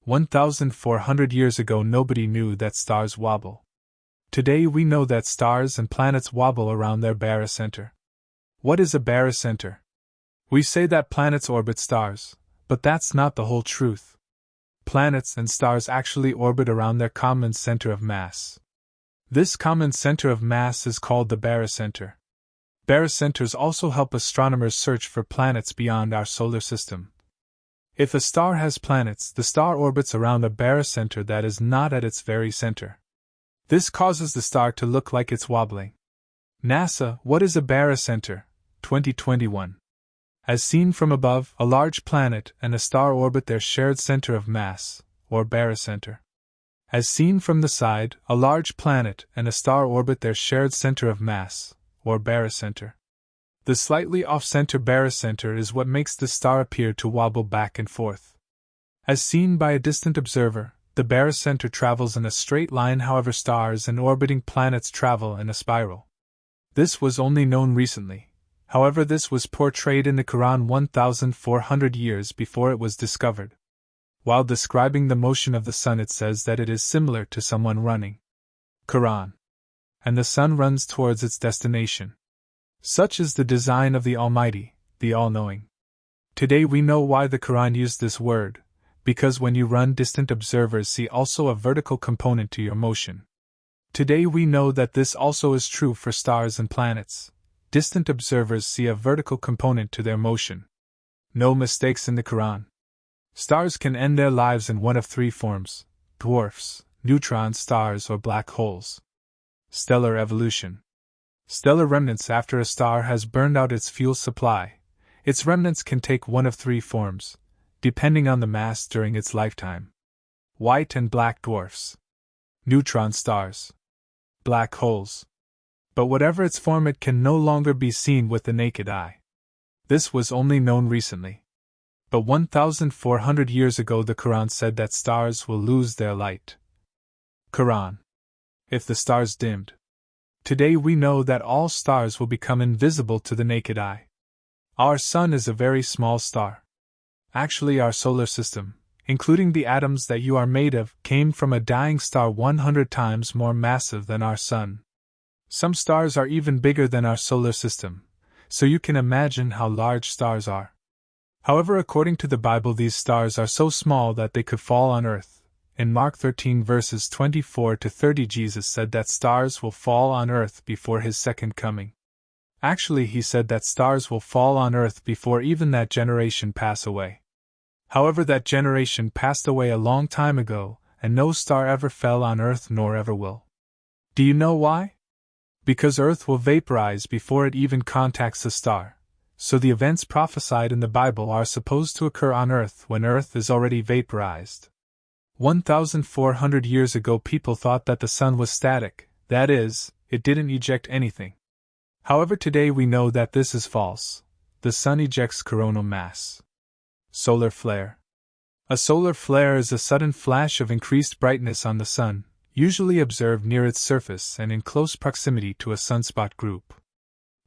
1,400 years ago nobody knew that stars wobble. Today we know that stars and planets wobble around their barycenter. What is a barycenter? We say that planets orbit stars, but that's not the whole truth. Planets and stars actually orbit around their common center of mass. This common center of mass is called the barycenter. Barycenters also help astronomers search for planets beyond our solar system. If a star has planets, the star orbits around a barycenter that is not at its very center. This causes the star to look like it's wobbling. NASA, what is a barycenter? 2021. As seen from above, a large planet and a star orbit their shared center of mass, or barycenter. As seen from the side, a large planet and a star orbit their shared center of mass, or barycenter. The slightly off-center barycenter is what makes the star appear to wobble back and forth. As seen by a distant observer, the barycenter travels in a straight line, however stars and orbiting planets travel in a spiral. This was only known recently. However, this was portrayed in the Quran 1,400 years before it was discovered. While describing the motion of the sun, it says that it is similar to someone running. Quran. And the sun runs towards its destination. Such is the design of the Almighty, the All-Knowing. Today we know why the Quran used this word, because when you run, distant observers see also a vertical component to your motion. Today we know that this also is true for stars and planets. Distant observers see a vertical component to their motion. No mistakes in the Quran. Stars can end their lives in one of three forms: dwarfs, neutron stars, or black holes. Stellar evolution. Stellar remnants. After a star has burned out its fuel supply, its remnants can take one of three forms, depending on the mass during its lifetime. White and black dwarfs. Neutron stars. Black holes. But whatever its form, it can no longer be seen with the naked eye. This was only known recently. But 1,400 years ago the Quran said that stars will lose their light. Quran. If the stars dimmed. Today we know that all stars will become invisible to the naked eye. Our sun is a very small star. Actually, our solar system, including the atoms that you are made of, came from a dying star 100 times more massive than our sun. Some stars are even bigger than our solar system, so you can imagine how large stars are. However, according to the Bible, these stars are so small that they could fall on Earth. In Mark 13 verses 24 to 30, Jesus said that stars will fall on Earth before His second coming. Actually, He said that stars will fall on Earth before even that generation pass away. However, that generation passed away a long time ago, and no star ever fell on Earth nor ever will. Do you know why? Because Earth will vaporize before it even contacts a star, so the events prophesied in the Bible are supposed to occur on Earth when Earth is already vaporized. 1,400 years ago people thought that the sun was static, that is, it didn't eject anything. However, today we know that this is false. The sun ejects coronal mass. Solar flare. A solar flare is a sudden flash of increased brightness on the sun, usually observed near its surface and in close proximity to a sunspot group.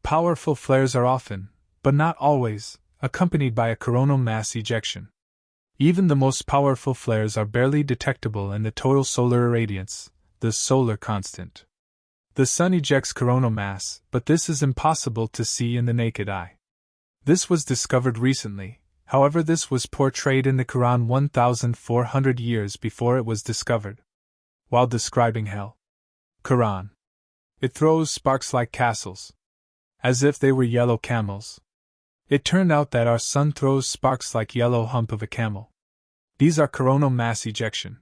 Powerful flares are often, but not always, accompanied by a coronal mass ejection. Even the most powerful flares are barely detectable in the total solar irradiance, the solar constant. The sun ejects coronal mass, but this is impossible to see in the naked eye. This was discovered recently, however this was portrayed in the Quran 1,400 years before it was discovered. While describing hell. Quran. It throws sparks like castles. As if they were yellow camels. It turned out that our sun throws sparks like yellow hump of a camel. These are coronal mass ejection.